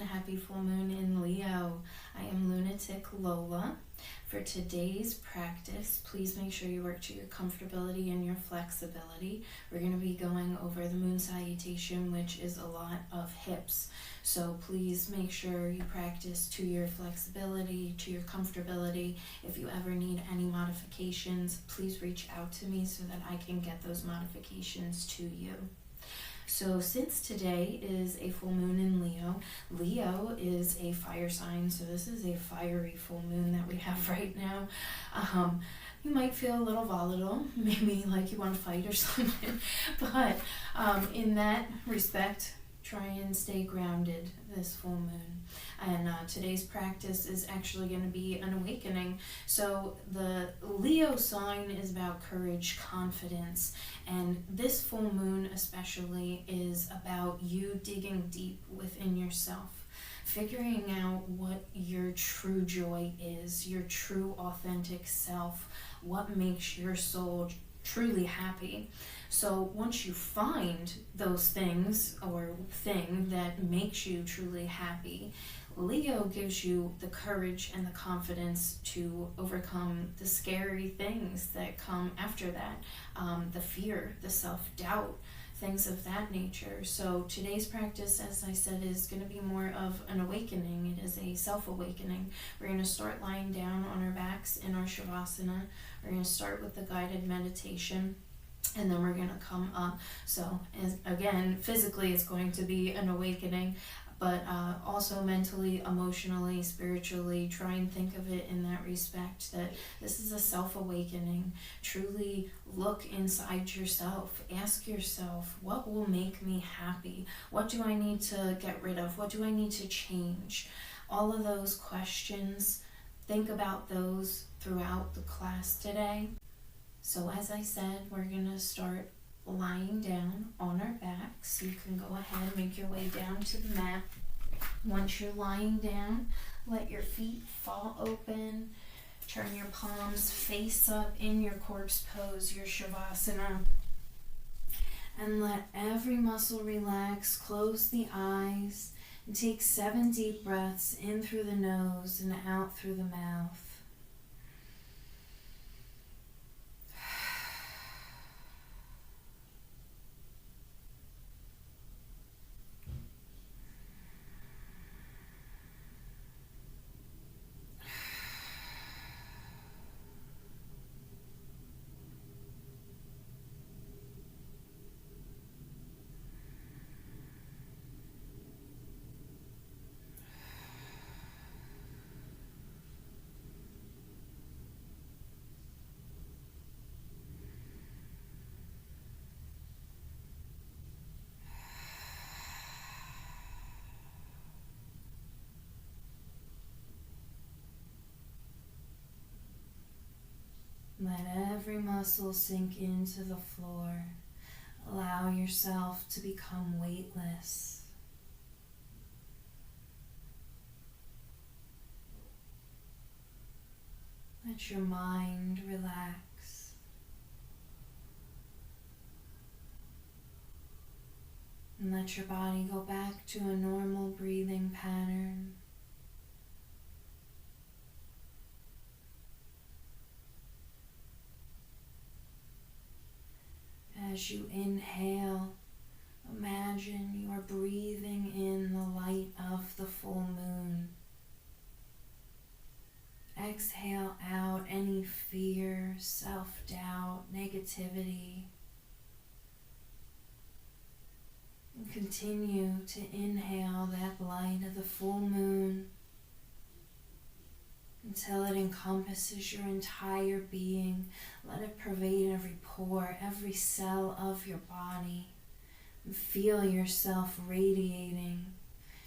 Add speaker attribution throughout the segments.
Speaker 1: happy full moon in Leo. I am Lunatic Lola. For today's practice, please make sure you work to your comfortability and your flexibility. We're going to be going over the Moon Salutation, which is a lot of hips. So please make sure you practice to your flexibility, to your comfortability. If you ever need any modifications, please reach out to me so that I can get those modifications to you. So since today is a full moon in Leo, Leo is a fire sign, so this is a fiery full moon that we have right now. You might feel a little volatile, maybe like you want to fight or something, but in that respect, try and stay grounded this full moon. And today's practice is actually going to be an awakening. So the Leo sign is about courage, confidence, and this full moon especially is about you digging deep within yourself, figuring out what your true joy is, your true authentic self, what makes your soul truly happy. So once you find those things or thing that makes you truly happy, Leo gives you the courage and the confidence to overcome the scary things that come after that, the fear, the self-doubt, things of that nature. So today's practice, as I said, is going to be more of an awakening. It is a self-awakening. We're going to start lying down on our backs in our Shavasana. We're going to start with the guided meditation, and then we're going to come up. So again, physically it's going to be an awakening, but also mentally, emotionally, spiritually, try and think of it in that respect, that this is a self-awakening. Truly look inside yourself. Ask yourself, what will make me happy? What do I need to get rid of? What do I need to change? All of those questions, think about those throughout the class today. So as I said, we're going to start lying down on our backs. You can go ahead and make your way down to the mat. Once you're lying down, let your feet fall open. Turn your palms face up in your corpse pose, your Shavasana. And let every muscle relax. Close the eyes and take 7 deep breaths in through the nose and out through the mouth. Let every muscle sink into the floor. Allow yourself to become weightless. Let your mind relax. And let your body go back to a normal breathing pattern. As you inhale, imagine you are breathing in the light of the full moon. Exhale out any fear, self-doubt, negativity. And continue to inhale that light of the full moon until it encompasses your entire being. Let it pervade every pore, every cell of your body. And feel yourself radiating,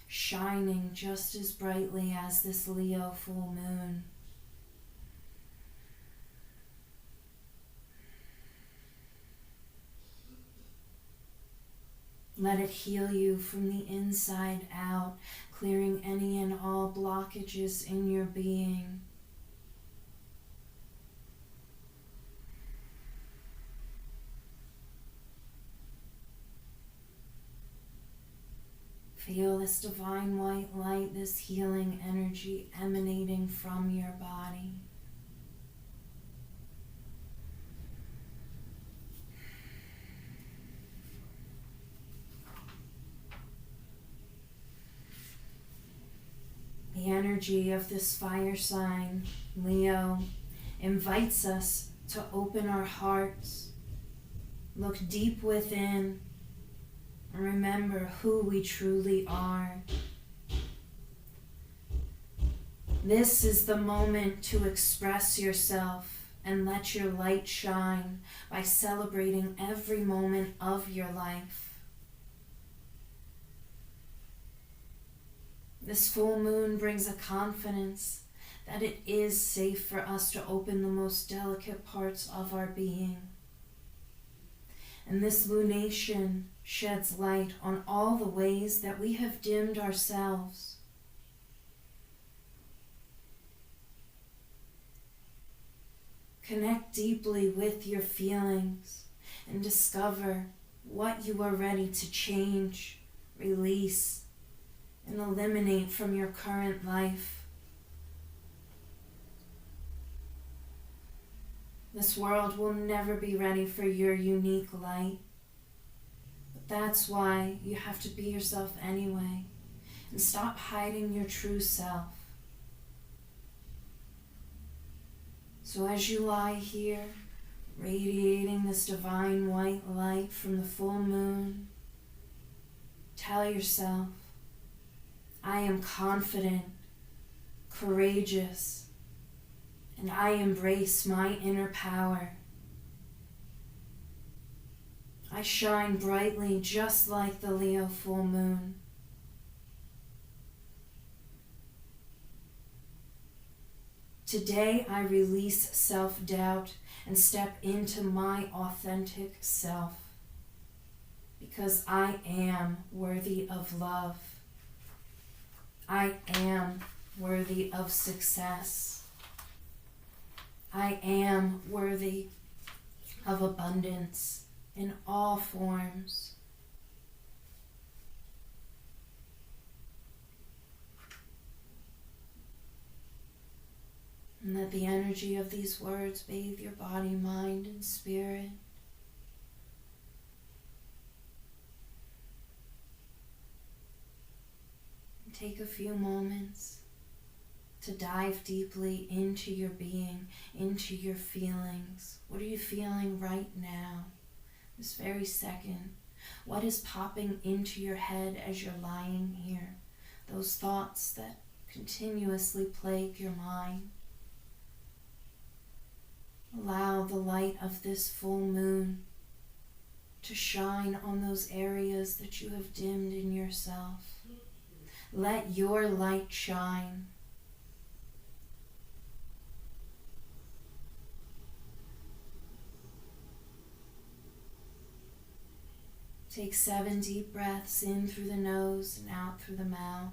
Speaker 1: shining just as brightly as this Leo full moon. Let it heal you from the inside out, clearing any and all blockages in your being. Feel this divine white light, this healing energy emanating from your body. The energy of this fire sign, Leo, invites us to open our hearts, look deep within, and remember who we truly are. This is the moment to express yourself and let your light shine by celebrating every moment of your life. This full moon brings a confidence that it is safe for us to open the most delicate parts of our being. And this lunation sheds light on all the ways that we have dimmed ourselves. Connect deeply with your feelings and discover what you are ready to change, release, and eliminate from your current life. This world will never be ready for your unique light. But that's why you have to be yourself anyway, and stop hiding your true self. So as you lie here, radiating this divine white light from the full moon, tell yourself, I am confident, courageous, and I embrace my inner power. I shine brightly just like the Leo full moon. Today I release self-doubt and step into my authentic self because I am worthy of love. I am worthy of success. I am worthy of abundance in all forms. And let the energy of these words bathe your body, mind, and spirit. Take a few moments to dive deeply into your being, into your feelings. What are you feeling right now, this very second? What is popping into your head as you're lying here? Those thoughts that continuously plague your mind. Allow the light of this full moon to shine on those areas that you have dimmed in yourself. Let your light shine. Take 7 deep breaths in through the nose and out through the mouth.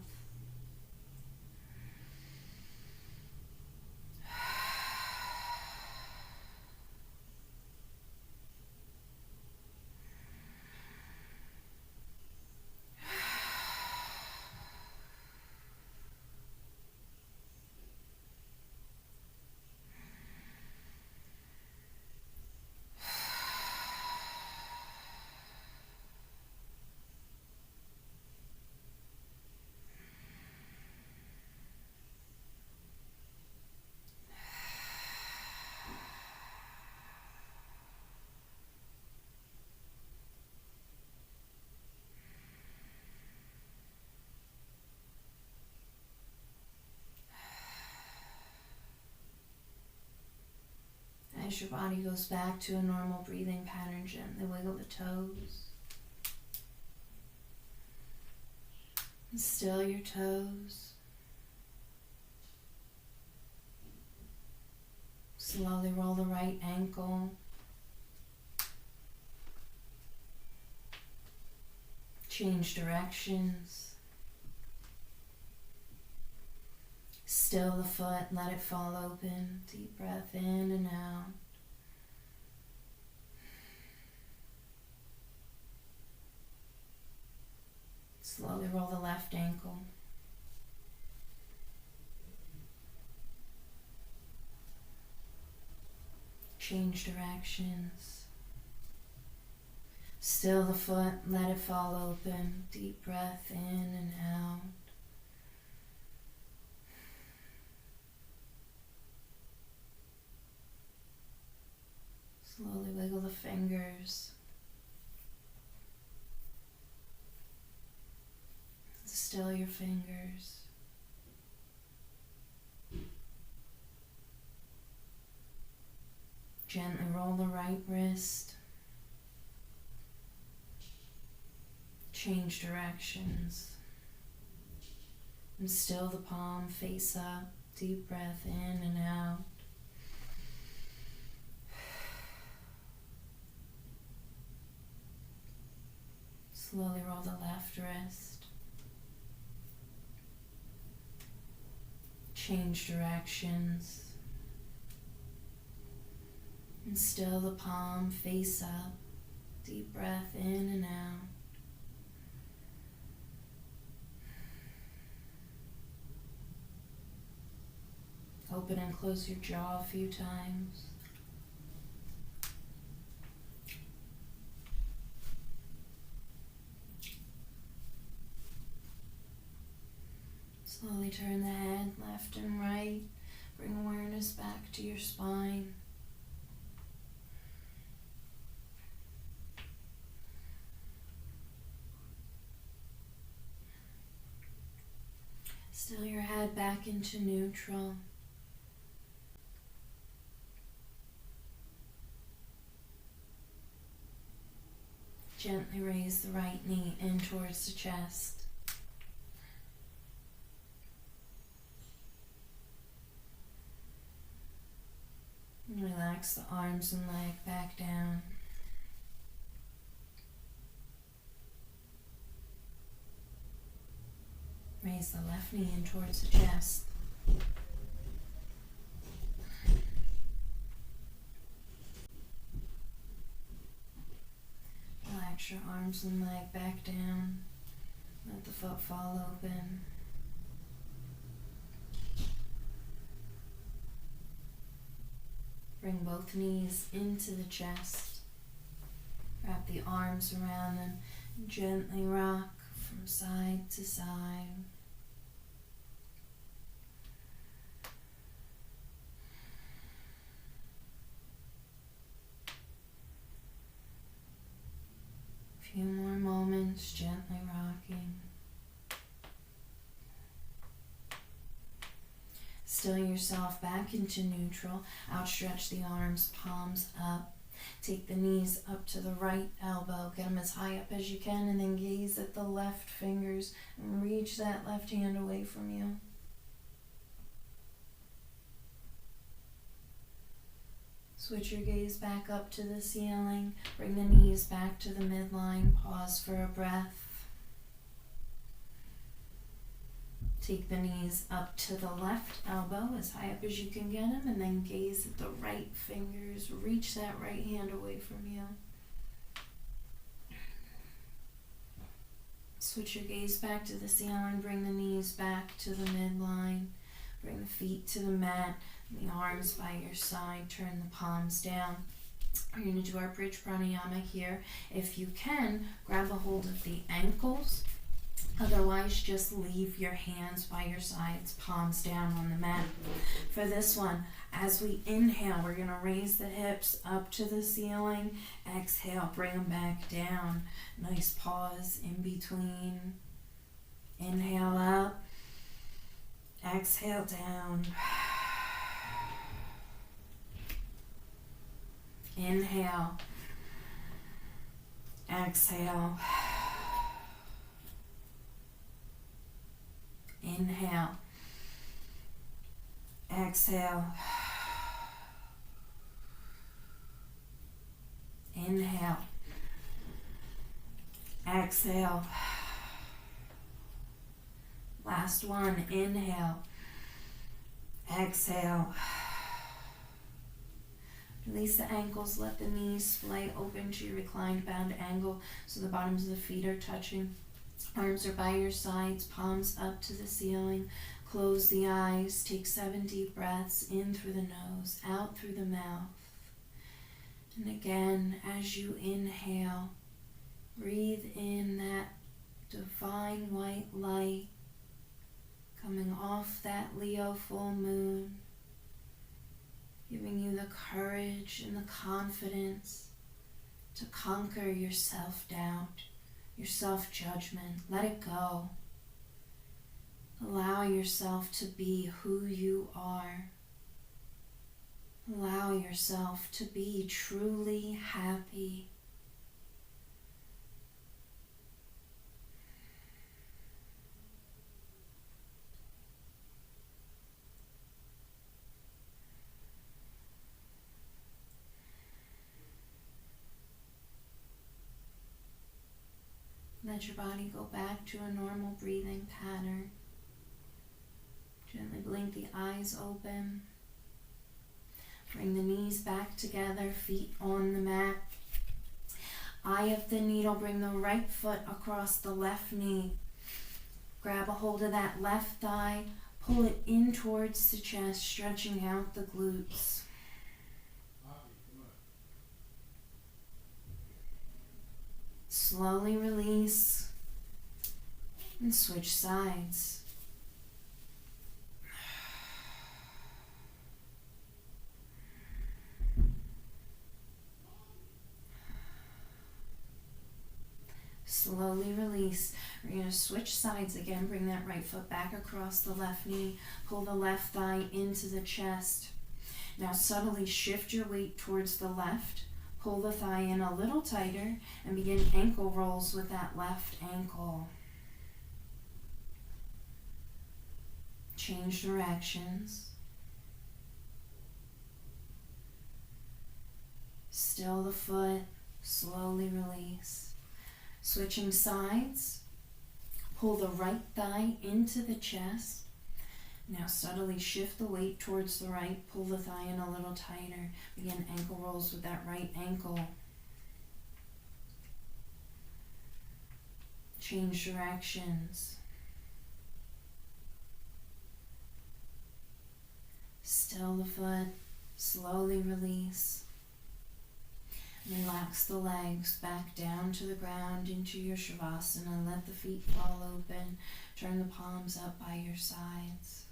Speaker 1: As your body goes back to a normal breathing pattern, gently wiggle the toes. And still your toes. Slowly roll the right ankle. Change directions. Still the foot, let it fall open. Deep breath in and out. Slowly roll the left ankle. Change directions. Still the foot, let it fall open. Deep breath in and out. Slowly wiggle the fingers. Still your fingers. Gently roll the right wrist. Change directions. And still the palm face up. Deep breath in and out. Slowly roll the left wrist. Change directions. And still the palm face up. Deep breath in and out. Open and close your jaw a few times. Slowly turn the head left and right. Bring awareness back to your spine. Still your head back into neutral. Gently raise the right knee in towards the chest. And relax the arms and leg back down. Raise the left knee in towards the chest. Relax your arms and leg back down. Let the foot fall open. Bring both knees into the chest. Wrap the arms around them and gently rock from side to side. A few more moments, gently rocking. Still yourself back into neutral. Outstretch the arms, palms up. Take the knees up to the right elbow. Get them as high up as you can, and then gaze at the left fingers and reach that left hand away from you. Switch your gaze back up to the ceiling. Bring the knees back to the midline. Pause for a breath. Take the knees up to the left elbow as high up as you can get them, and then gaze at the right fingers. Reach that right hand away from you. Switch your gaze back to the ceiling. Bring the knees back to the midline. Bring the feet to the mat. The arms by your side. Turn the palms down. We're going to do our bridge pranayama here. If you can, grab a hold of the ankles. Otherwise, just leave your hands by your sides, palms down on the mat. For this one, as we inhale, we're going to raise the hips up to the ceiling. Exhale, bring them back down. Nice pause in between. Inhale up. Exhale down. Inhale. Exhale. Inhale. Exhale. Inhale. Exhale. Last one. Inhale. Exhale. Release the ankles. Let the knees splay open to your reclined bound angle so the bottoms of the feet are touching. Arms are by your sides, palms up to the ceiling. Close the eyes. Take 7 deep breaths in through the nose, out through the mouth. And again, as you inhale, breathe in that divine white light coming off that Leo full moon, giving you the courage and the confidence to conquer your self-doubt, your self-judgment. Let it go. Allow yourself to be who you are. Allow yourself to be truly happy. Let your body go back to a normal breathing pattern. Gently blink the eyes open. Bring the knees back together, feet on the mat. Eye of the needle, bring the right foot across the left knee. Grab a hold of that left thigh, pull it in towards the chest, stretching out the glutes. Slowly release and switch sides. Slowly release. We're going to switch sides again. Bring that right foot back across the left knee. Pull the left thigh into the chest. Now subtly shift your weight towards the left. Pull the thigh in a little tighter and begin ankle rolls with that left ankle. Change directions. Still the foot. Slowly release. Switching sides, pull the right thigh into the chest. Now subtly shift the weight towards the right, pull the thigh in a little tighter. Begin ankle rolls with that right ankle. Change directions. Still the foot, slowly release. Relax the legs back down to the ground into your Shavasana. Let the feet fall open. Turn the palms up by your sides.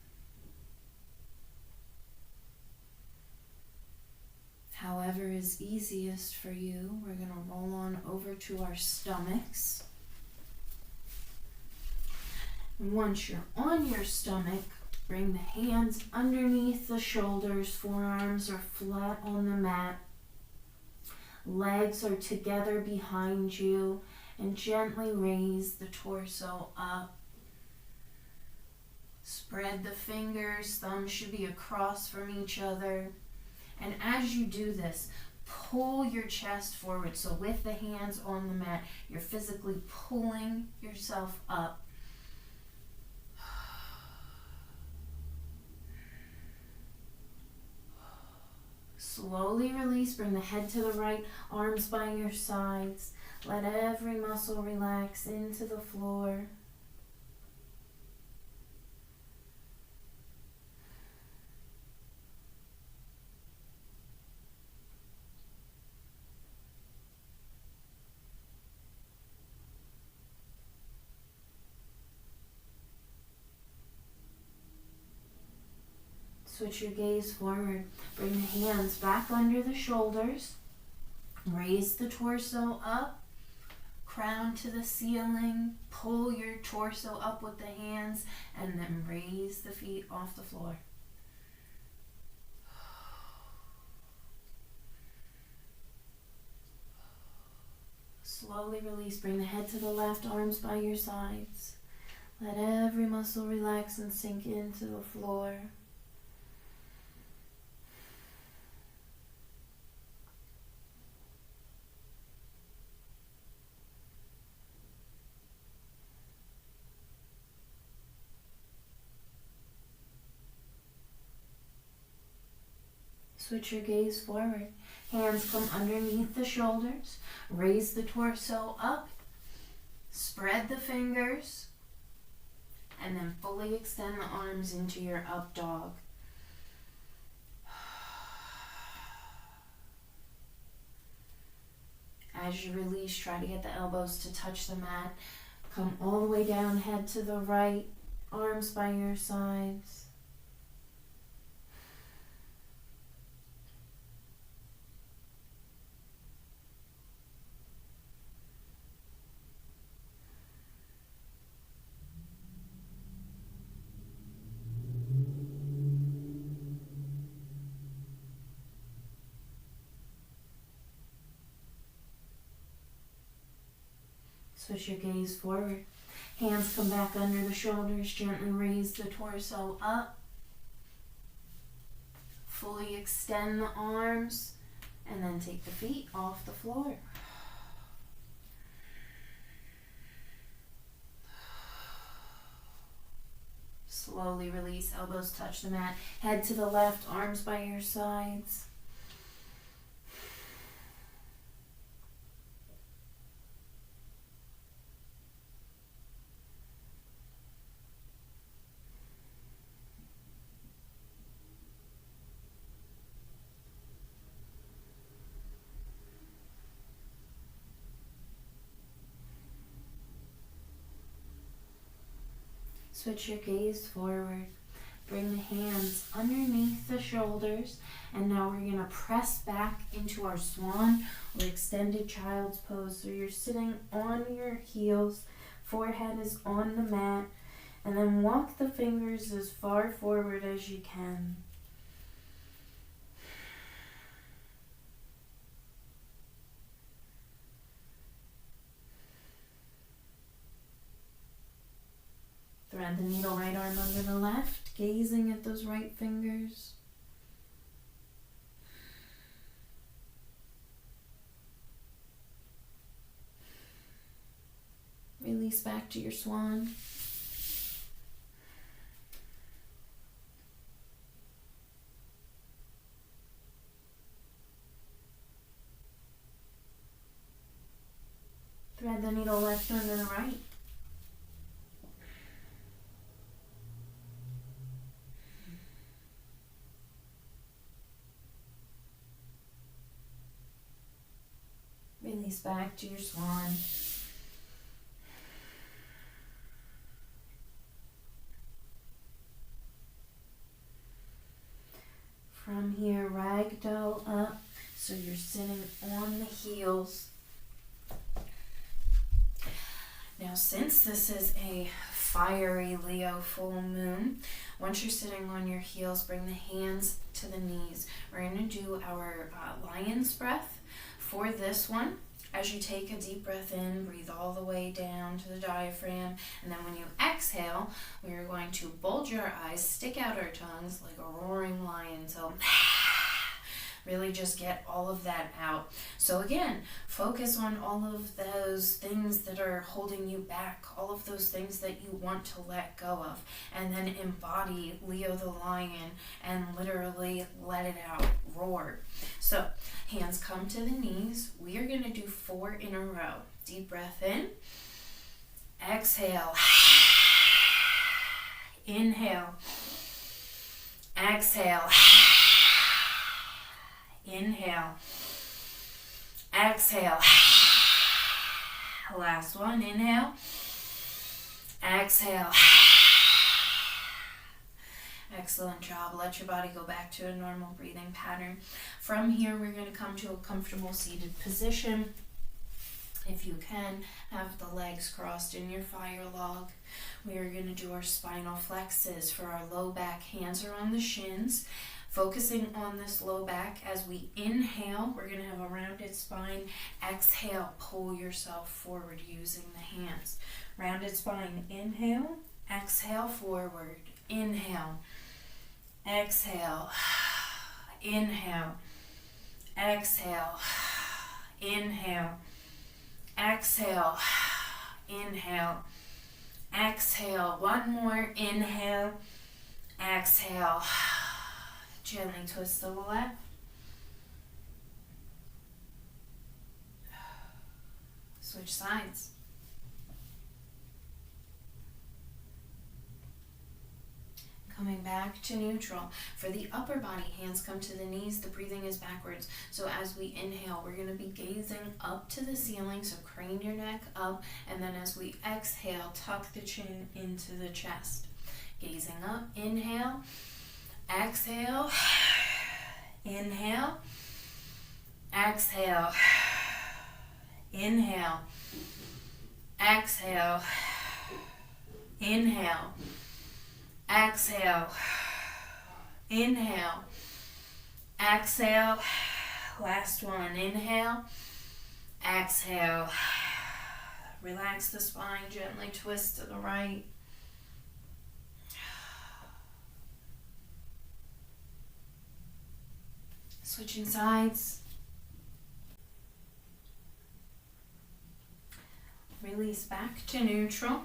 Speaker 1: However is easiest for you, we're going to roll on over to our stomachs. And once you're on your stomach, bring the hands underneath the shoulders. Forearms are flat on the mat. Legs are together behind you, and gently raise the torso up. Spread the fingers, thumbs should be across from each other. And as you do this, pull your chest forward. So with the hands on the mat, you're physically pulling yourself up. Slowly release, bring the head to the right, arms by your sides. Let every muscle relax into the floor. Switch your gaze forward. Bring the hands back under the shoulders. Raise the torso up. Crown to the ceiling. Pull your torso up with the hands and then raise the feet off the floor. Slowly release. Bring the head to the left, arms by your sides. Let every muscle relax and sink into the floor. Switch your gaze forward. Hands come underneath the shoulders. Raise the torso up. Spread the fingers and then fully extend the arms into your up dog. As you release, try to get the elbows to touch the mat. Come all the way down, head to the right, arms by your sides. Switch your gaze forward. Hands come back under the shoulders. Gently raise the torso up. Fully extend the arms. And then take the feet off the floor. Slowly release. Elbows touch the mat. Head to the left. Arms by your sides. Switch your gaze forward. Bring the hands underneath the shoulders. And now we're going to press back into our swan or extended child's pose. So you're sitting on your heels. Forehead is on the mat. And then walk the fingers as far forward as you can. Thread the needle, right arm under the left, gazing at those right fingers. Release back to your swan. Thread the needle left under the right. Release back to your swan. From here, ragdoll up, so you're sitting on the heels. Now, since this is a fiery Leo full moon, once you're sitting on your heels, bring the hands to the knees. We're going to do our lion's breath. For this one, as you take a deep breath in, breathe all the way down to the diaphragm, and then when you exhale, we are going to bulge our eyes, stick out our tongues like a roaring lion. So really just get all of that out. So again, focus on all of those things that are holding you back, all of those things that you want to let go of, and then embody Leo the lion and literally let it out, roar. So hands come to the knees. We are going to do 4 in a row. Deep breath in. Exhale. Inhale. Exhale. Inhale. Exhale. Last one. Inhale. Exhale. Excellent job. Let your body go back to a normal breathing pattern. From here, we're going to come to a comfortable seated position. If you can, have the legs crossed in your fire log. We are going to do our spinal flexes. For our low back, hands are on the shins. Focusing on this low back. As we inhale, we're going to have a rounded spine. Exhale, pull yourself forward using the hands. Rounded spine, inhale. Exhale, forward. Inhale. Exhale. Inhale. Exhale. Inhale. Exhale. Inhale. Exhale. One more. Inhale. Exhale. Gently twist to the left. Switch sides. Coming back to neutral. For the upper body, hands come to the knees, the breathing is backwards. So as we inhale, we're going to be gazing up to the ceiling, so crane your neck up, and then as we exhale, tuck the chin into the chest. Gazing up, inhale, exhale, inhale, exhale, inhale, exhale, inhale, exhale, inhale, exhale, last one, inhale, exhale, relax the spine, gently twist to the right. Switching sides. Release back to neutral.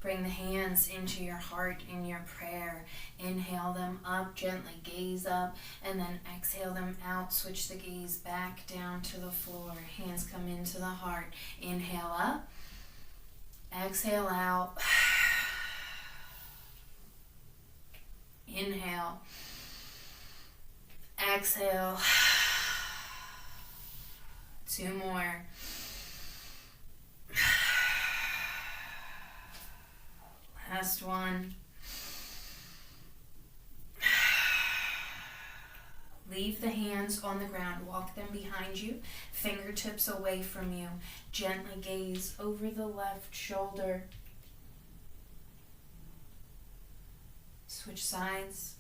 Speaker 1: Bring the hands into your heart in your prayer. Inhale them up, gently gaze up, and then exhale them out. Switch the gaze back down to the floor. Hands come into the heart. Inhale up, exhale out. Inhale, exhale. 2 more. Last one. Leave the hands on the ground. Walk them behind you. Fingertips away from you. Gently gaze over the left shoulder. Switch sides.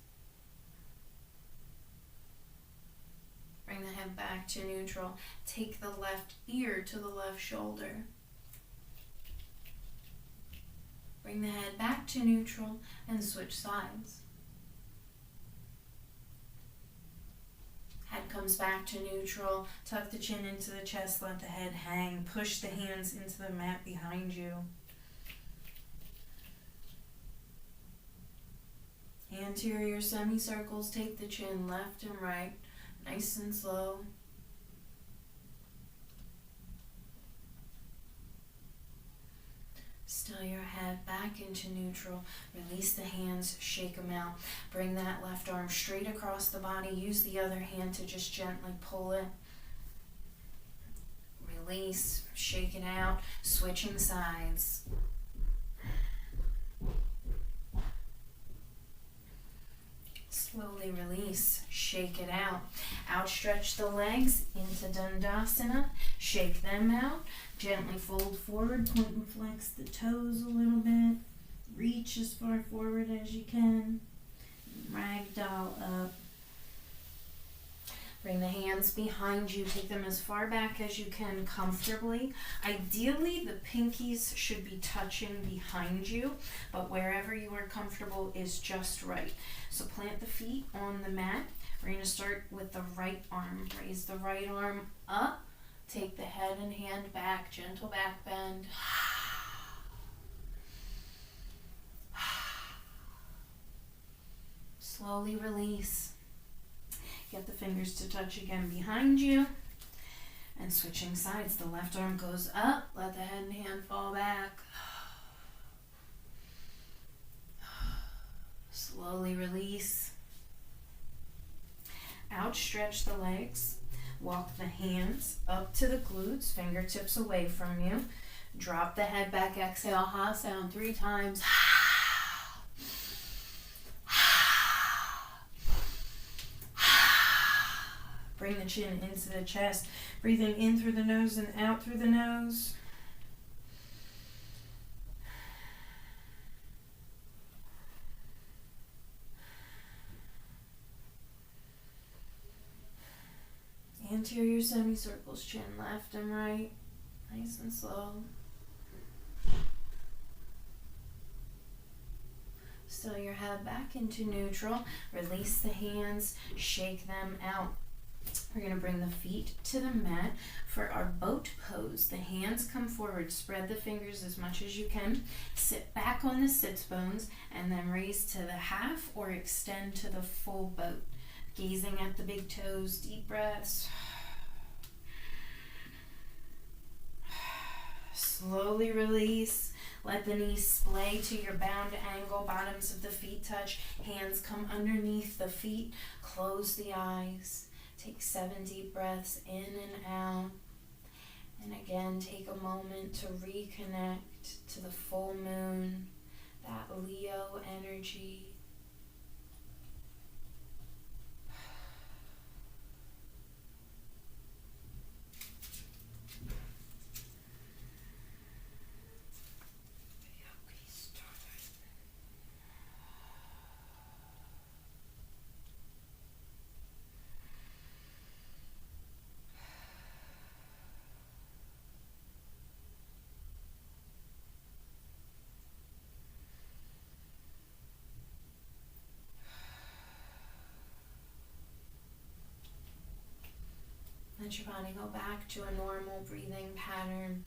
Speaker 1: Bring the head back to neutral. Take the left ear to the left shoulder. Bring the head back to neutral and switch sides. Head comes back to neutral. Tuck the chin into the chest. Let the head hang. Push the hands into the mat behind you. Anterior semicircles. Take the chin left and right. Nice and slow. Still your head back into neutral. Release the hands, shake them out. Bring that left arm straight across the body. Use the other hand to just gently pull it. Release, shake it out. Switching sides. Slowly release, shake it out. Outstretch the legs into Dandasana. Shake them out. Gently fold forward, point and flex the toes a little bit. Reach as far forward as you can. Ragdoll up. Bring the hands behind you. Take them as far back as you can comfortably. Ideally, the pinkies should be touching behind you, but wherever you are comfortable is just right. So plant the feet on the mat. We're going to start with the right arm. Raise the right arm up. Take the head and hand back. Gentle back bend. Slowly release. Get the fingers to touch again behind you. And switching sides. The left arm goes up. Let the head and hand fall back. Slowly release. Outstretch the legs. Walk the hands up to the glutes. Fingertips away from you. Drop the head back. Exhale. Ha sound 3 times. Bring the chin into the chest. Breathing in through the nose and out through the nose. Anterior semicircles, chin left and right. Nice and slow. Still your head back into neutral. Release the hands. Shake them out. We're going to bring the feet to the mat for our boat pose. The hands come forward. Spread the fingers as much as you can. Sit back on the sits bones and then raise to the half or extend to the full boat. Gazing at the big toes. Deep breaths. Slowly release. Let the knees splay to your bound angle, bottoms of the feet touch, hands come underneath the feet, close the eyes. Take 7 deep breaths in and out. And again, take a moment to reconnect to the full moon, that Leo energy. Let your body go back to a normal breathing pattern.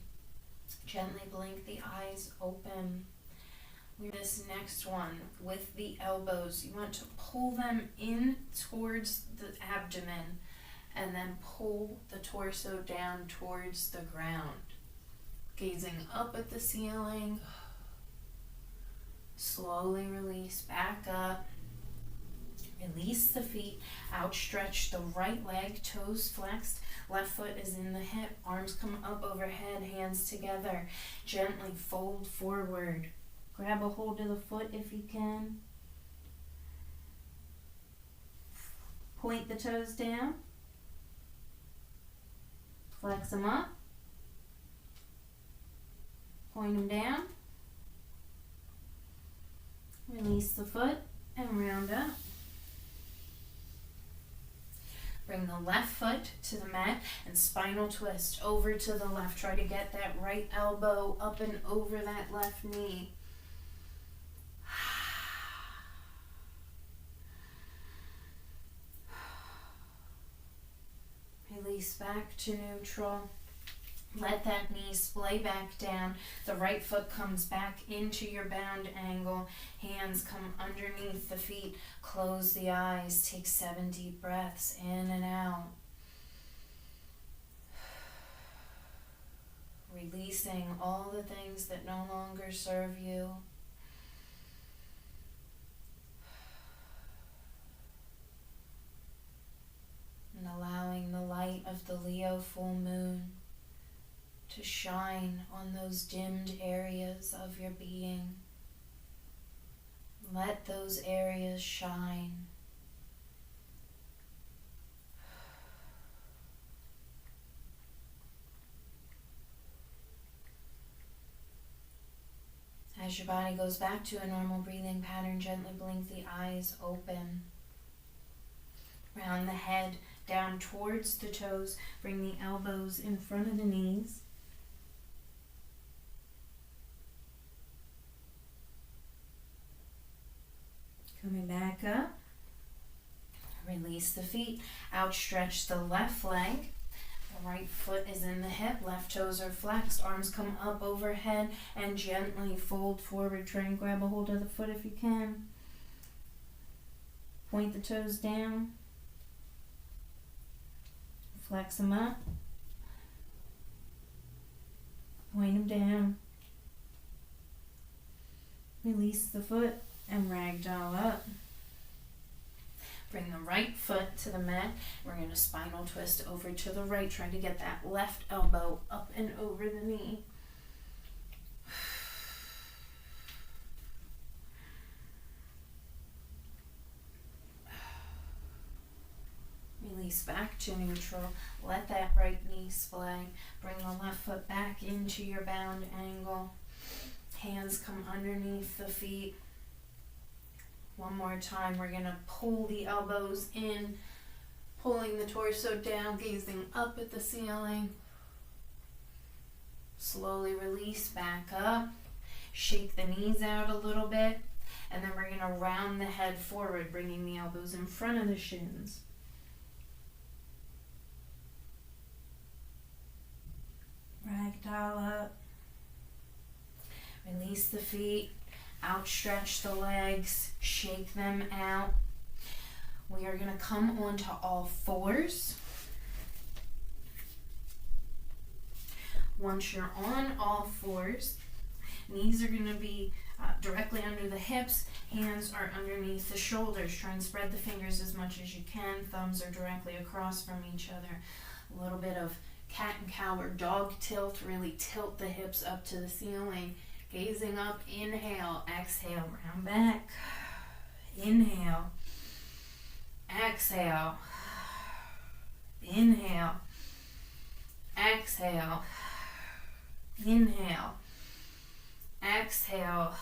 Speaker 1: Gently blink the eyes open. This next one with the elbows, you want to pull them in towards the abdomen and then pull the torso down towards the ground. Gazing up at the ceiling. Slowly release back up. Release the feet, outstretch the right leg, toes flexed, left foot is in the hip, arms come up overhead, hands together. Gently fold forward. Grab a hold of the foot if you can. Point the toes down. Flex them up. Point them down. Release the foot and round up. Bring the left foot to the mat and spinal twist over to the left. Try to get that right elbow up and over that left knee. Release back to neutral. Let that knee splay back down. The right foot comes back into your bound angle. Hands come underneath the feet. Close the eyes. Take 7 deep breaths in and out. Releasing all the things that no longer serve you. And allowing the light of the Leo full moon to shine on those dimmed areas of your being. Let those areas shine. As your body goes back to a normal breathing pattern, gently blink the eyes open. Round the head down towards the toes. Bring the elbows in front of the knees. Coming back up. Release the feet. Outstretch the left leg. The right foot is in the hip. Left toes are flexed. Arms come up overhead and gently fold forward. Try and grab a hold of the foot if you can. Point the toes down. Flex them up. Point them down. Release the foot and ragdoll up. Bring the right foot to the mat. We're going to spinal twist over to the right. Try to get that left elbow up and over the knee. Release back to neutral. Let that right knee splay. Bring the left foot back into your bound angle. Hands come underneath the feet. One more time, we're going to pull the elbows in, pulling the torso down, gazing up at the ceiling. Slowly release back up. Shake the knees out a little bit. And then we're going to round the head forward, bringing the elbows in front of the shins. Ragdoll up. Release the feet. Outstretch the legs, shake them out. We are going to come onto all fours. Once you're on all fours, Knees are going to be directly under the hips. Hands are underneath the shoulders. Try and spread the fingers as much as you can. Thumbs are directly across from each other. A little bit of cat and cow or dog tilt. Really tilt the hips up to the ceiling. Gazing up. Inhale. Exhale. Round back. Inhale. Exhale. Inhale. Exhale. Inhale. Exhale.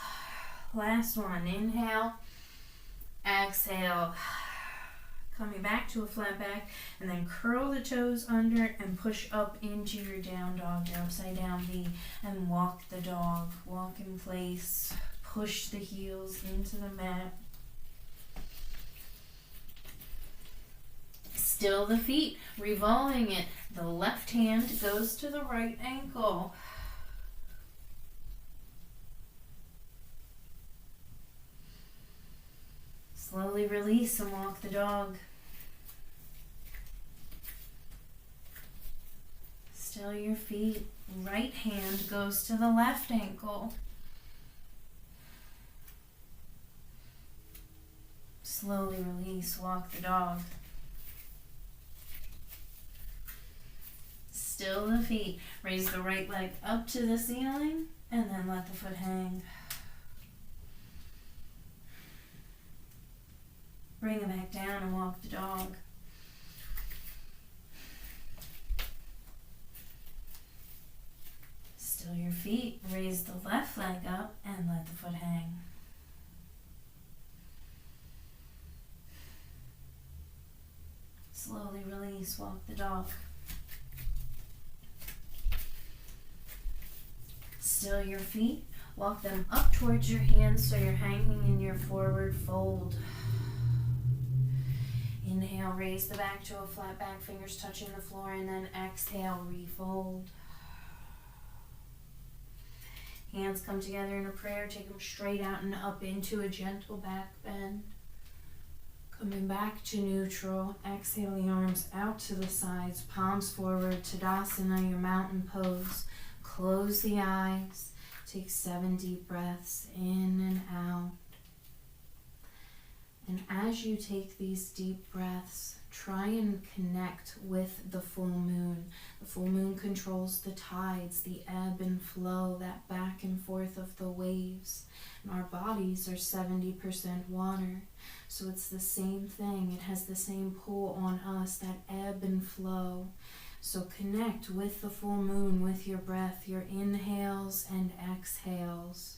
Speaker 1: Last one. Inhale. Exhale. Coming back to a flat back, and then curl the toes under and push up into your down dog, your upside down V, and walk the dog. Walk in place. Push the heels into the mat. Still the feet, revolving it. The left hand goes to the right ankle. Slowly release and walk the dog. Still your feet. Right hand goes to the left ankle. Slowly release, walk the dog. Still the feet. Raise the right leg up to the ceiling and then let the foot hang. Bring it back down and walk the dog. Still your feet. Raise the left leg up and let the foot hang. Slowly release, walk the dog. Still your feet. Walk them up towards your hands so you're hanging in your forward fold. Inhale, raise the back to a flat back, fingers touching the floor, and then exhale, refold. Hands come together in a prayer, take them straight out and up into a gentle back bend. Coming back to neutral, exhale the arms out to the sides, palms forward, Tadasana, your mountain pose. Close the eyes, take 7 deep breaths in and out. And as you take these deep breaths, try and connect with the full moon. The full moon controls the tides, the ebb and flow, that back and forth of the waves. And our bodies are 70% water. So it's the same thing. It has the same pull on us, that ebb and flow. So connect with the full moon, with your breath, your inhales and exhales.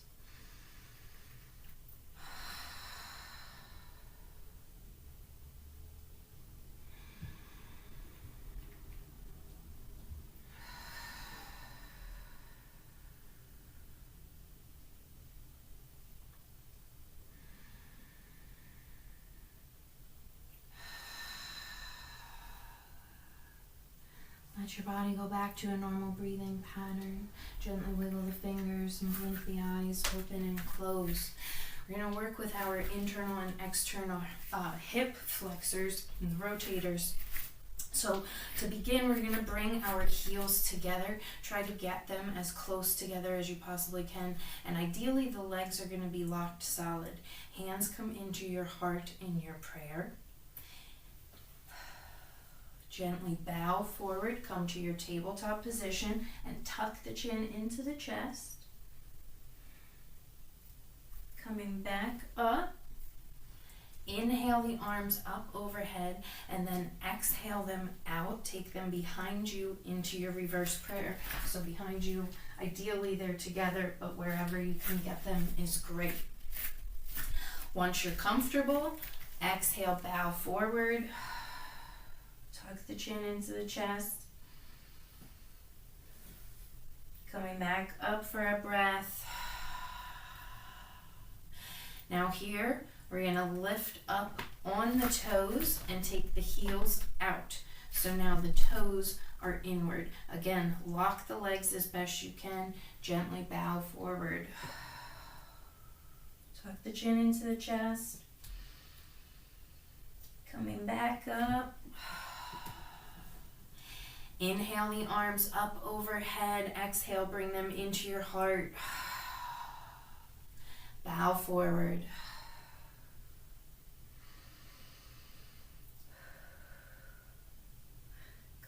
Speaker 1: Let your body go back to a normal breathing pattern. Gently wiggle the fingers and blink the eyes, open and close. We're going to work with our internal and external hip flexors and rotators. So to begin, we're going to bring our heels together. Try to get them as close together as you possibly can. And ideally, the legs are going to be locked solid. Hands come into your heart in your prayer. Gently bow forward, come to your tabletop position, and tuck the chin into the chest. Coming back up. Inhale the arms up overhead, and then exhale them out. Take them behind you into your reverse prayer. So behind you, ideally they're together, but wherever you can get them is great. Once you're comfortable, exhale, bow forward. Tuck the chin into the chest. Coming back up for a breath. Now here, we're going to lift up on the toes and take the heels out. So now the toes are inward. Again, lock the legs as best you can. Gently bow forward. Tuck the chin into the chest. Coming back up. Inhale the arms up overhead. Exhale, bring them into your heart. Bow forward.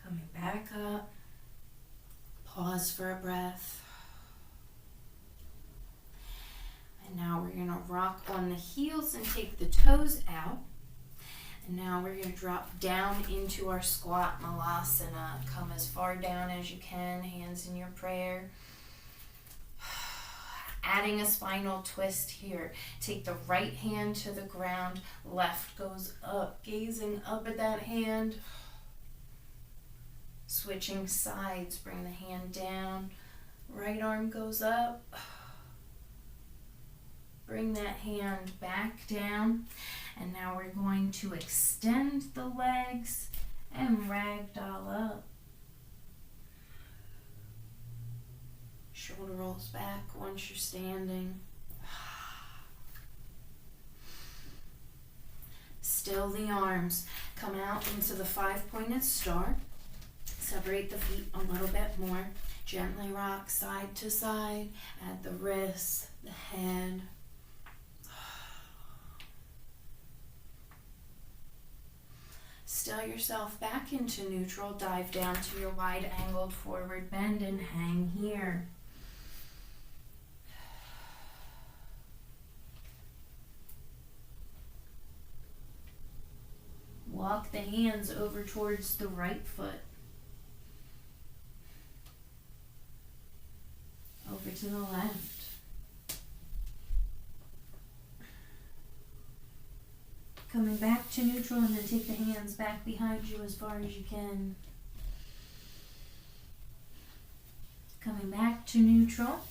Speaker 1: Coming back up. Pause for a breath. And now we're going to rock on the heels and take the toes out. And now we're going to drop down into our squat malasana. Come as far down as you can, hands in your prayer. Adding a spinal twist here. Take the right hand to the ground, left goes up, gazing up at that hand. Switching sides, bring the hand down, right arm goes up. Bring that hand back down. And now we're going to extend the legs and ragdoll up. Shoulder rolls back once you're standing. Still the arms. Come out into the 5-pointed star. Separate the feet a little bit more. Gently rock side to side. Add the wrists, the head. Still yourself back into neutral. Dive down to your wide angled forward bend and hang here. Walk the hands over towards the right foot. Over to the left. Coming back to neutral and then take the hands back behind you as far as you can. Coming back to neutral.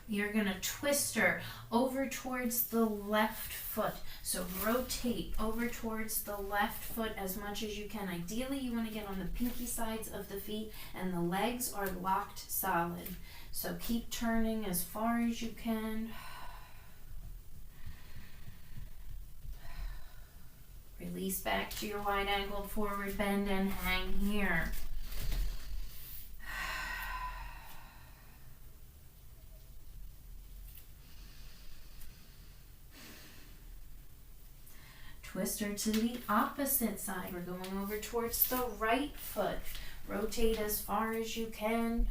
Speaker 1: You're going to twister over towards the left foot. So rotate over towards the left foot as much as you can. Ideally, you want to get on the pinky sides of the feet and the legs are locked solid. So keep turning as far as you can. Release back to your wide angled forward bend and hang here. Twister to the opposite side. We're going over towards the right foot. Rotate as far as you can.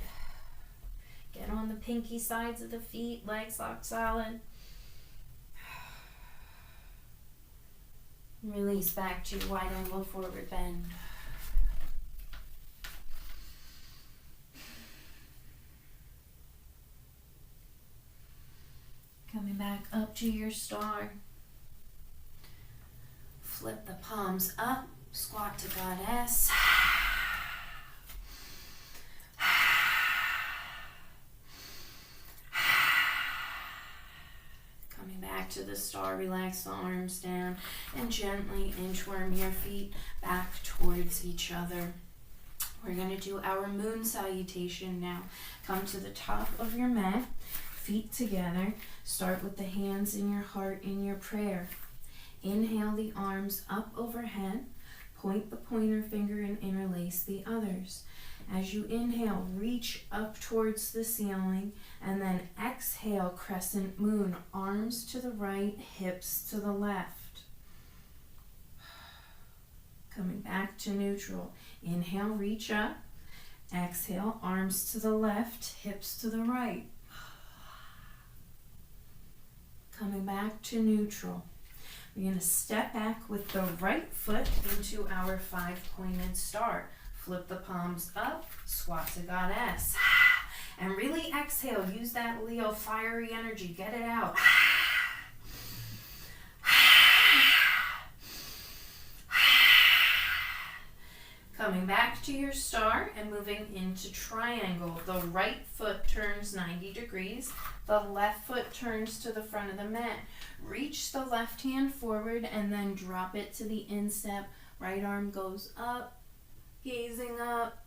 Speaker 1: Get on the pinky sides of the feet, legs locked solid. Release back to your wide angle forward bend. Coming back up to your star. Flip the palms up, squat to goddess. Coming back to the star, relax the arms down and gently inchworm your feet back towards each other. We're going to do our moon salutation now. Come to the top of your mat, feet together. Start with the hands in your heart in your prayer. Inhale the arms up overhead. Point the pointer finger and interlace the others. As you inhale, reach up towards the ceiling, and then exhale, crescent moon, arms to the right, hips to the left. Coming back to neutral. Inhale, reach up. Exhale, arms to the left, hips to the right. Coming back to neutral. We're going to step back with the right foot into our 5-pointed star. Flip the palms up, squat to goddess. And really exhale. Use that Leo fiery energy. Get it out. Coming back to your star and moving into triangle. The right foot turns 90 degrees. The left foot turns to the front of the mat. Reach the left hand forward and then drop it to the instep. Right arm goes up, gazing up.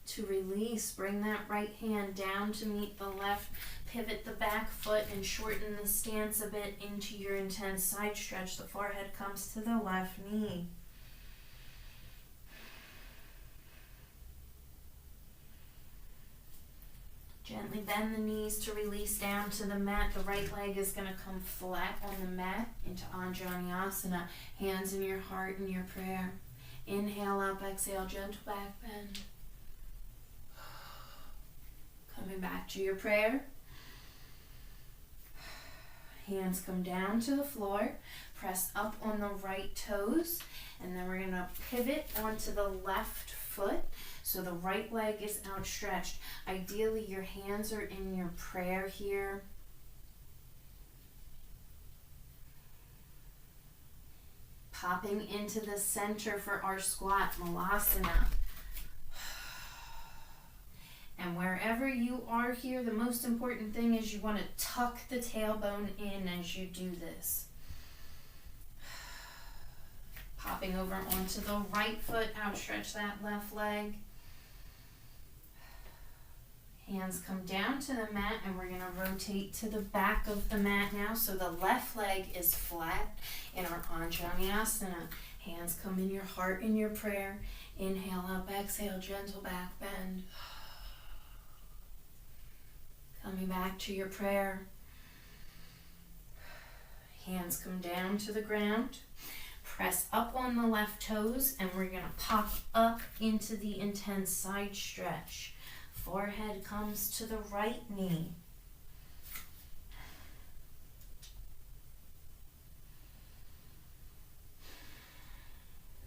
Speaker 1: To release, bring that right hand down to meet the left. Pivot the back foot and shorten the stance a bit into your intense side stretch. The forehead comes to the left knee. Gently bend the knees to release down to the mat. The right leg is going to come flat on the mat into Anjaneyasana. Hands in your heart in your prayer. Inhale up, exhale, gentle back bend. Coming back to your prayer. Hands come down to the floor. Press up on the right toes. And then we're going to pivot onto the left foot. So the right leg is outstretched. Ideally, your hands are in your prayer here. Popping into the center for our squat, Malasana. And wherever you are here, the most important thing is you want to tuck the tailbone in as you do this. Popping over onto the right foot, outstretch that left leg. Hands come down to the mat, and we're going to rotate to the back of the mat now. So the left leg is flat in our Anjaneyasana. Hands come in your heart in your prayer. Inhale up, exhale, gentle back bend. Coming back to your prayer. Hands come down to the ground. Press up on the left toes, and we're going to pop up into the intense side stretch. Forehead comes to the right knee.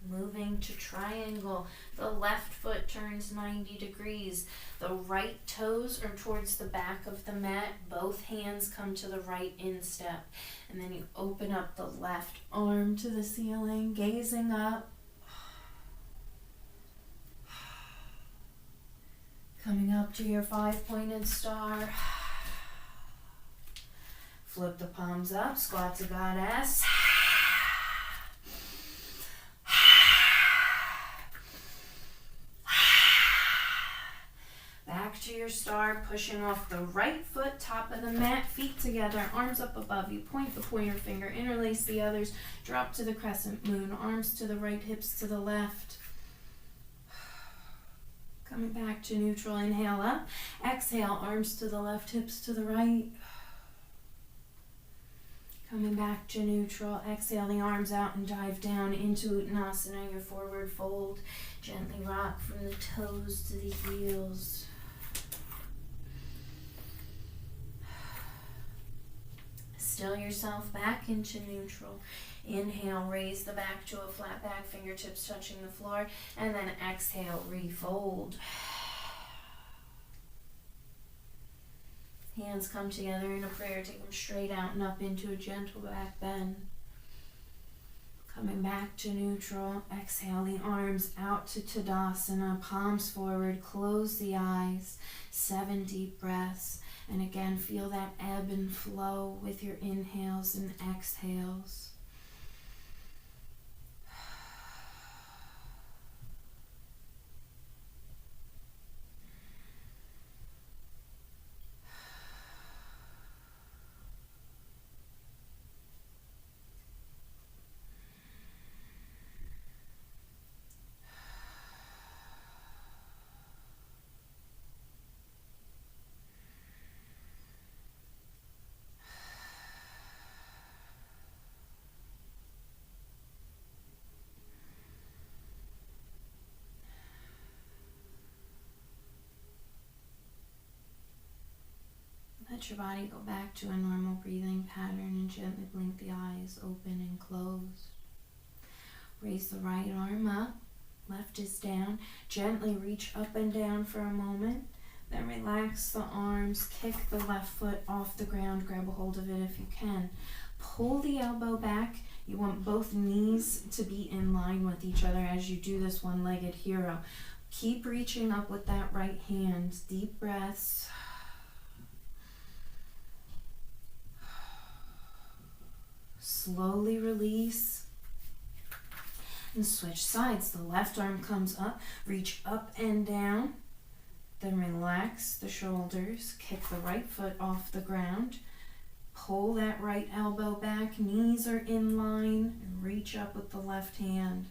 Speaker 1: Moving to triangle. The left foot turns 90 degrees. The right toes are towards the back of the mat. Both hands come to the right instep. And then you open up the left arm to the ceiling, gazing up. Coming up to your 5-pointed star. Flip the palms up, squat to goddess. Back to your star, pushing off the right foot, top of the mat, feet together, arms up above you. Point the pointer finger, interlace the others. Drop to the crescent moon, arms to the right, hips to the left. Coming back to neutral, inhale up. Exhale, arms to the left, hips to the right. Coming back to neutral, exhale the arms out and dive down into Uttanasana, your forward fold. Gently rock from the toes to the heels. Still yourself back into neutral. Inhale, raise the back to a flat back, fingertips touching the floor, and then exhale, refold. Hands come together in a prayer, take them straight out and up into a gentle back bend. Coming back to neutral, exhale the arms out to Tadasana, palms forward, close the eyes, 7 deep breaths. And again, feel that ebb and flow with your inhales and exhales. Let your body go back to a normal breathing pattern and gently blink the eyes open and closed. Raise the right arm up, left is down. Gently reach up and down for a moment. Then relax the arms, kick the left foot off the ground, grab a hold of it if you can. Pull the elbow back. You want both knees to be in line with each other as you do this one-legged hero. Keep reaching up with that right hand. Deep breaths. Slowly release and switch sides. The left arm comes up, reach up and down, then relax the shoulders, kick the right foot off the ground, pull that right elbow back, knees are in line, and reach up with the left hand.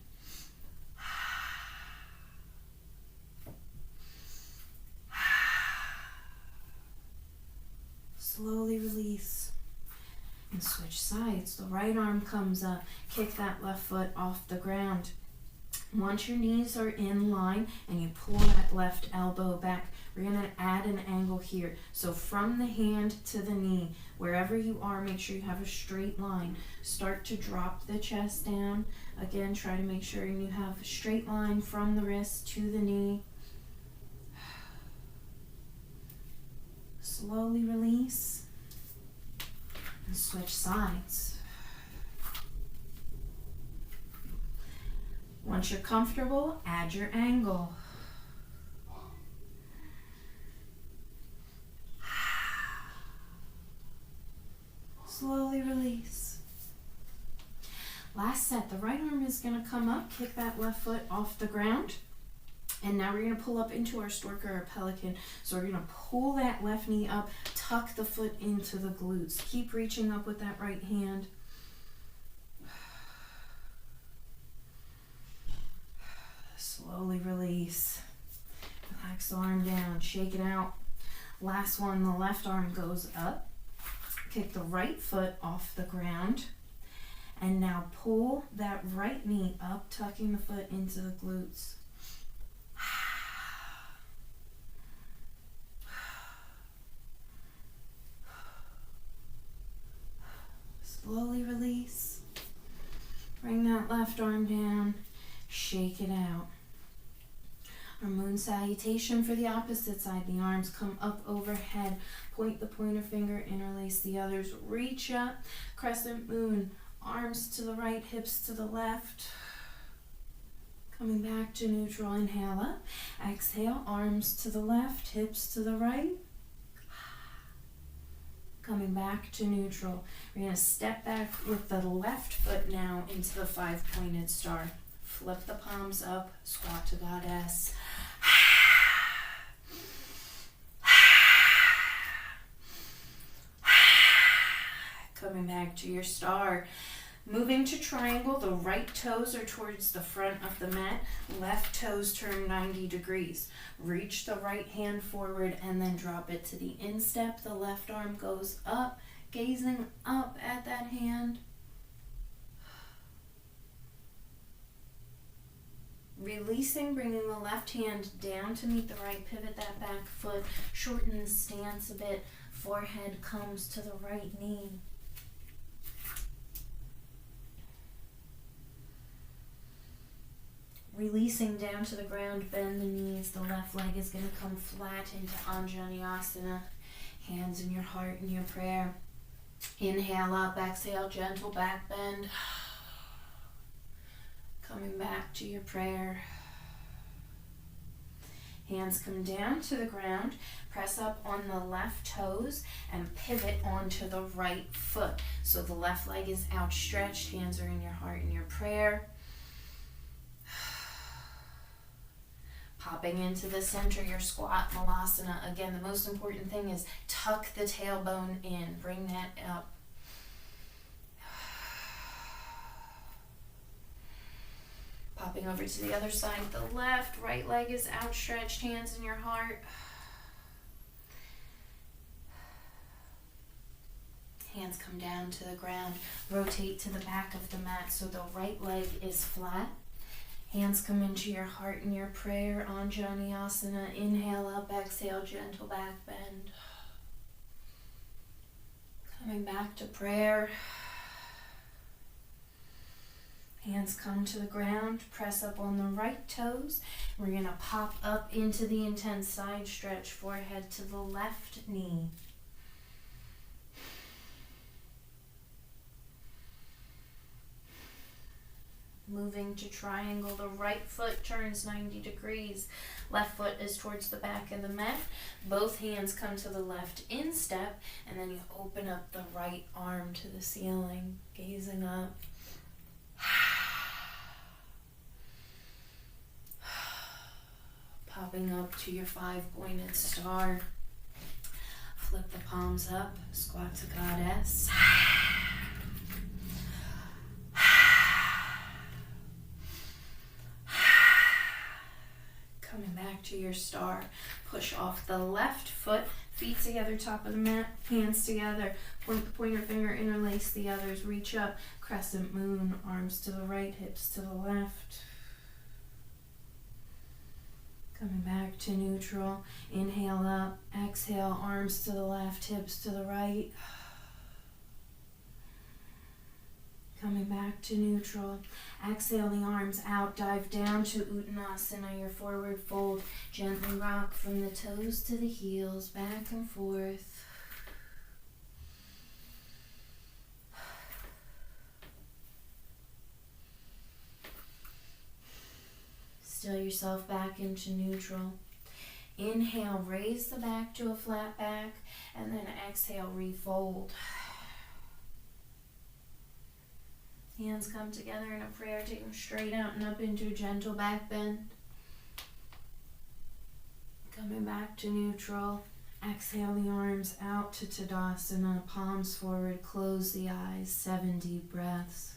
Speaker 1: And switch sides. The right arm comes up. Kick that left foot off the ground. Once your knees are in line and you pull that left elbow back, we're going to add an angle here. So from the hand to the knee, wherever you are, make sure you have a straight line. Start to drop the chest down. Again, try to make sure you have a straight line from the wrist to the knee. Slowly release and switch sides. Once you're comfortable, add your angle. Slowly release. Last set, the right arm is going to come up, kick that left foot off the ground. And now we're going to pull up into our stork or our pelican. So we're going to pull that left knee up, tuck the foot into the glutes. Keep reaching up with that right hand. Slowly release. Relax the arm down, shake it out. Last one, the left arm goes up. Kick the right foot off the ground. And now pull that right knee up, tucking the foot into the glutes. Slowly release. Bring that left arm down. Shake it out. Our moon salutation for the opposite side. The arms come up overhead. Point the pointer finger, interlace the others. Reach up. Crescent moon. Arms to the right, hips to the left. Coming back to neutral. Inhale up. Exhale. Arms to the left, hips to the right. Coming back to neutral. We're going to step back with the left foot now into the 5-pointed star. Flip the palms up, squat to goddess. Coming back to your star. Moving to triangle, the right toes are towards the front of the mat. Left toes turn 90 degrees. Reach the right hand forward and then drop it to the instep. The left arm goes up, gazing up at that hand. Releasing, bringing the left hand down to meet the right, pivot that back foot, shorten the stance a bit, forehead comes to the right knee. Releasing down to the ground, bend the knees, the left leg is going to come flat into Anjaneyasana, hands in your heart in your prayer. Inhale up, exhale, gentle back bend. Coming back to your prayer. Hands come down to the ground. Press up on the left toes and pivot onto the right foot. So the left leg is outstretched. Hands are in your heart in your prayer. Popping into the center, your squat malasana. Again, the most important thing is tuck the tailbone in. Bring that up. Popping over to the other side, the left, right leg is outstretched, hands in your heart. Hands come down to the ground. Rotate to the back of the mat so the right leg is flat. Hands come into your heart in your prayer. Anjaneyasana. Inhale up, exhale, gentle back bend. Coming back to prayer. Hands come to the ground, press up on the right toes. We're going to pop up into the intense side stretch, forehead to the left knee. Moving to triangle, the right foot turns 90 degrees. Left foot is towards the back of the mat. Both hands come to the left instep, and then you open up the right arm to the ceiling, gazing up. Popping up to your 5-pointed star. Flip the palms up, squat to goddess. Coming back to to your star. Push off the left foot, feet together, top of the mat, hands together. Point the pointer finger, interlace the others, reach up, crescent moon, arms to the right, hips to the left. Coming back to neutral. Inhale up, exhale, arms to the left, hips to the right. Coming back to neutral. Exhale the arms out, dive down to Uttanasana, your forward fold. Gently rock from the toes to the heels, back and forth. Still yourself back into neutral. Inhale, raise the back to a flat back, and then exhale, refold. Hands come together in a prayer, take them straight out and up into a gentle back bend. Coming back to neutral. Exhale the arms out to Tadasana, palms forward, close the eyes, 7 deep breaths.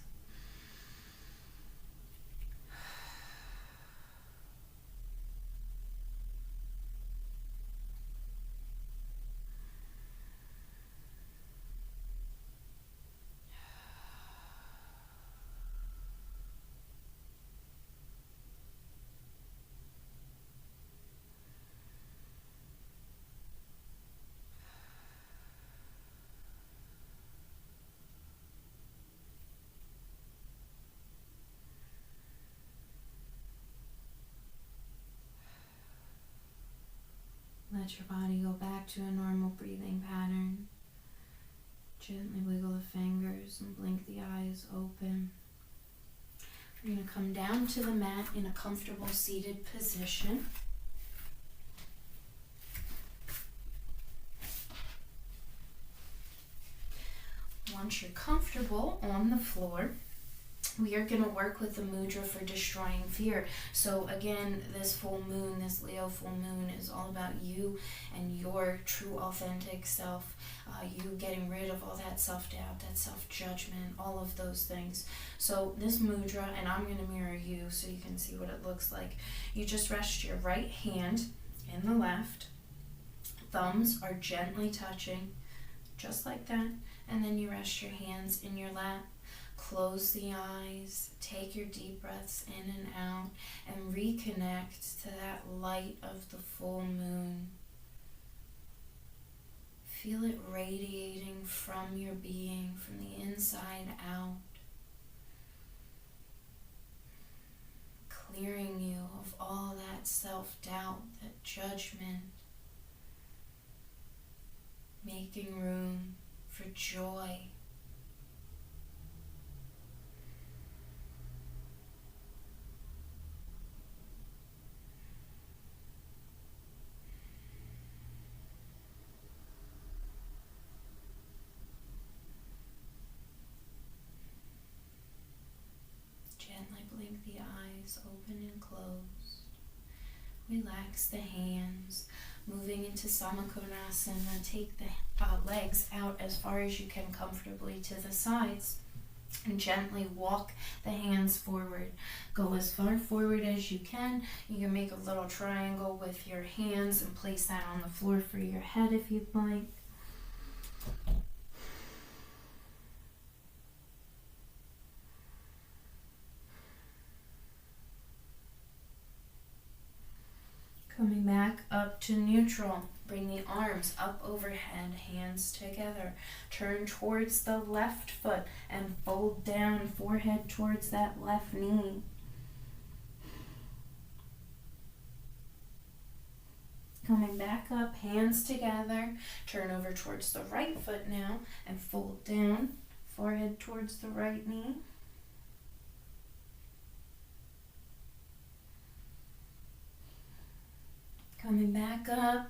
Speaker 1: Let your body go back to a normal breathing pattern. Gently wiggle the fingers and blink the eyes open. We're going to come down to the mat in a comfortable seated position. Once you're comfortable on the floor, we are going to work with the mudra for destroying fear. So again, this full moon, this Leo full moon, is all about you and your true authentic self. You getting rid of all that self-doubt, that self-judgment, all of those things. So this mudra, and I'm going to mirror you so you can see what it looks like. You just rest your right hand in the left. Thumbs are gently touching, just like that. And then you rest your hands in your lap. Close the eyes, take your deep breaths in and out, and reconnect to that light of the full moon. Feel it radiating from your being, from the inside out, clearing you of all that self-doubt, that judgment, making room for joy. Blink the eyes open and closed. Relax the hands. Moving into Samakonasana, take the legs out as far as you can comfortably to the sides. And gently walk the hands forward. Go as far forward as you can. You can make a little triangle with your hands and place that on the floor for your head if you'd like. Coming back up to neutral. Bring the arms up overhead, hands together. Turn towards the left foot and fold down, forehead towards that left knee. Coming back up, hands together. Turn over towards the right foot now and fold down, forehead towards the right knee. Coming back up,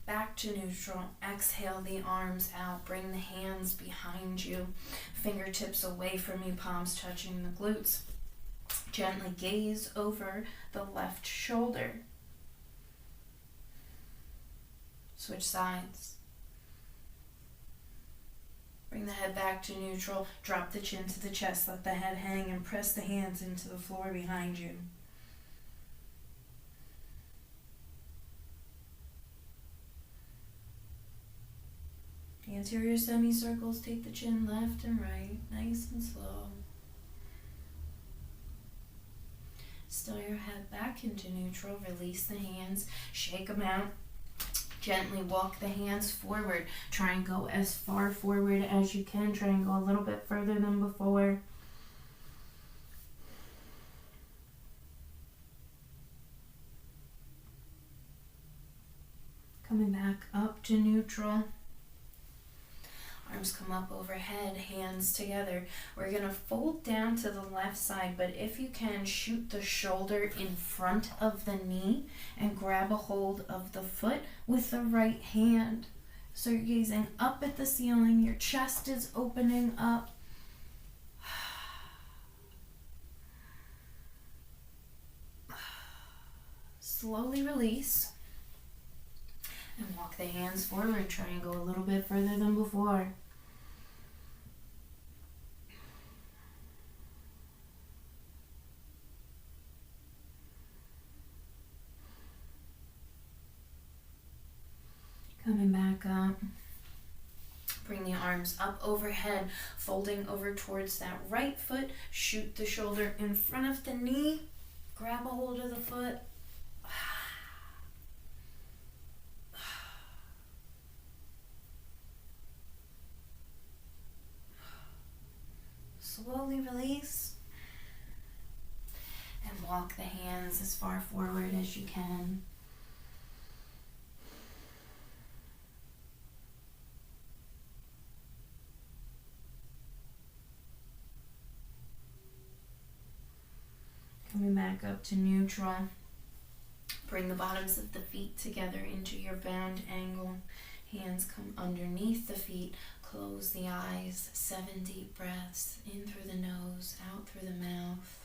Speaker 1: back to neutral. Exhale the arms out. Bring the hands behind you. Fingertips away from you, palms touching the glutes. Gently gaze over the left shoulder. Switch sides. Bring the head back to neutral. Drop the chin to the chest. Let the head hang and press the hands into the floor behind you. Anterior semicircles, take the chin left and right, nice and slow. Still your head back into neutral, release the hands, shake them out. Gently walk the hands forward. Try and go as far forward as you can. Try and go a little bit further than before. Coming back up to neutral. Arms come up overhead, hands together. We're going to fold down to the left side, but if you can, shoot the shoulder in front of the knee and grab a hold of the foot with the right hand. So you're gazing up at the ceiling, your chest is opening up. Slowly release. And walk the hands forward. Try and go a little bit further than before. Coming back up. Bring the arms up overhead, folding over towards that right foot. Shoot the shoulder in front of the knee. Grab a hold of the foot. Slowly release and walk the hands as far forward as you can. Coming back up to neutral. Bring the bottoms of the feet together into your bound angle. Hands come underneath the feet. Close the eyes. 7 deep breaths. In through the nose, out through the mouth.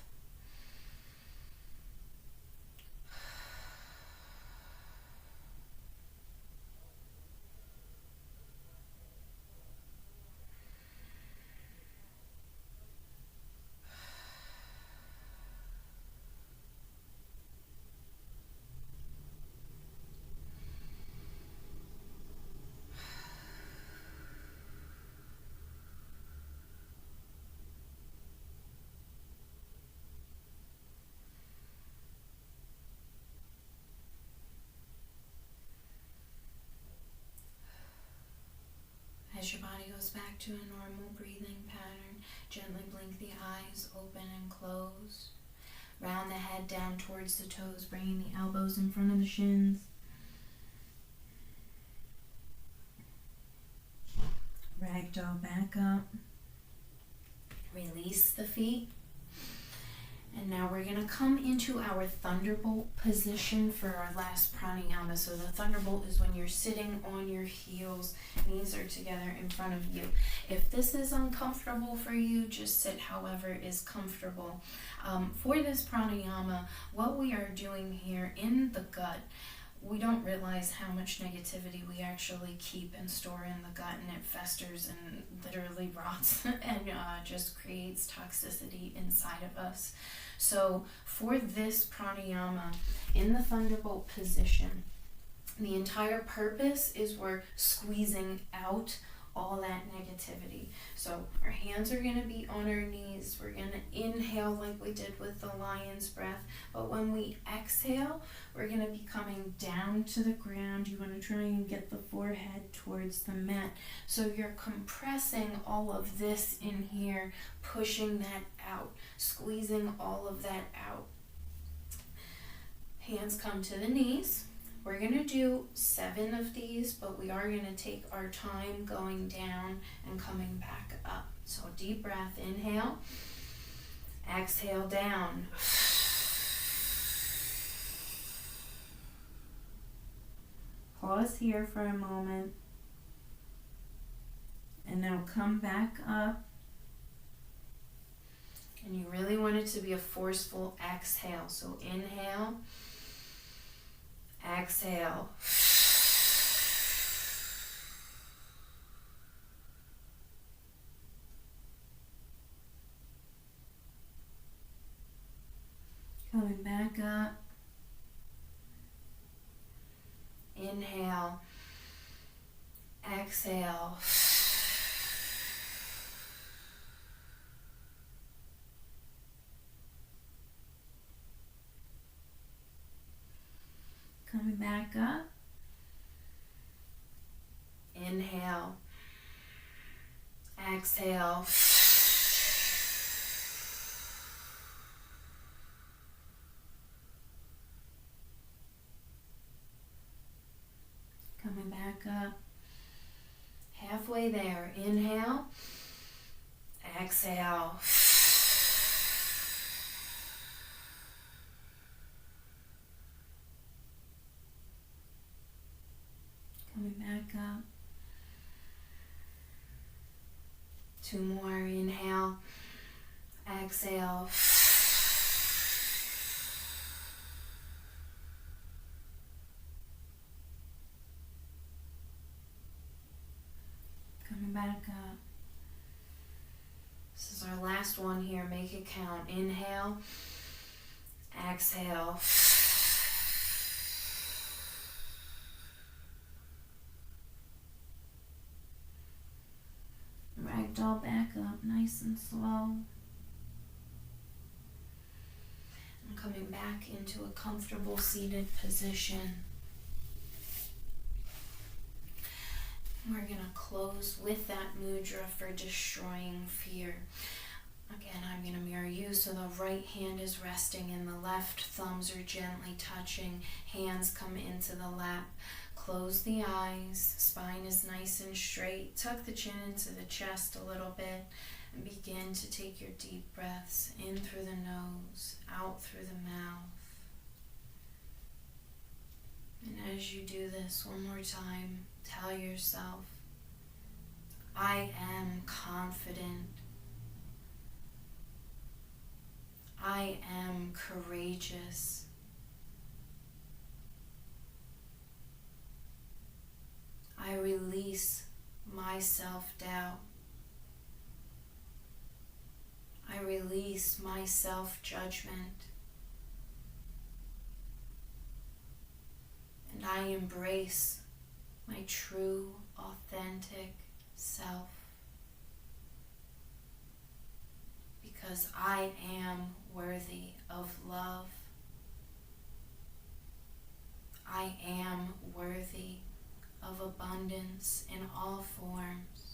Speaker 1: As your body goes back to a normal breathing pattern, gently blink the eyes open and close. Round the head down towards the toes, bringing the elbows in front of the shins. Ragdoll back up. Release the feet. And now we're going to come into our thunderbolt position for our last pranayama. So the thunderbolt is when you're sitting on your heels, knees are together in front of you. If this is uncomfortable for you, just sit however is comfortable. For this pranayama, what we are doing here in the gut, we don't realize how much negativity we actually keep and store in the gut, and it festers and literally rots and just creates toxicity inside of us. So for this pranayama, in the thunderbolt position, the entire purpose is we're squeezing out all that negativity. So our hands are going to be on our knees. We're going to inhale like we did with the lion's breath. But when we exhale, we're going to be coming down to the ground. You want to try and get the forehead towards the mat. So you're compressing all of this in here, pushing that out, squeezing all of that out. Hands come to the knees. We're going to do 7 of these, but we are going to take our time going down and coming back up. So deep breath, inhale, exhale down. Pause here for a moment. And now come back up. And you really want it to be a forceful exhale. So inhale. Exhale. Coming back up. Inhale. Exhale. Exhale. Coming back up. Inhale. Exhale. Coming back up. Halfway there. Inhale. Exhale. Coming back up. 2 more. Inhale. Exhale. Coming back up. This is our last one here. Make it count. Inhale. Exhale. Ragdoll back up, nice and slow. I'm coming back into a comfortable seated position. We're going to close with that mudra for destroying fear. Again, I'm going to mirror you, so the right hand is resting and the left thumbs are gently touching. Hands come into the lap. Close the eyes. Spine is nice and straight. Tuck the chin into the chest a little bit and begin to take your deep breaths in through the nose, out through the mouth. And as you do this one more time, tell yourself, I am confident. I am courageous. I release my self-doubt. I release my self-judgment. And I embrace my true, authentic self. Because I am worthy of love. I am worthy of abundance in all forms.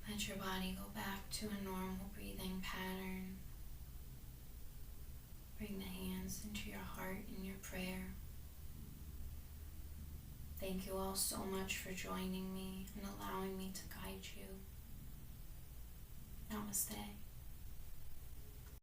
Speaker 1: Let your body go back to a normal breathing pattern. Bring the hands into your heart in your prayer. Thank you all so much for joining me and allowing me to guide you. Namaste.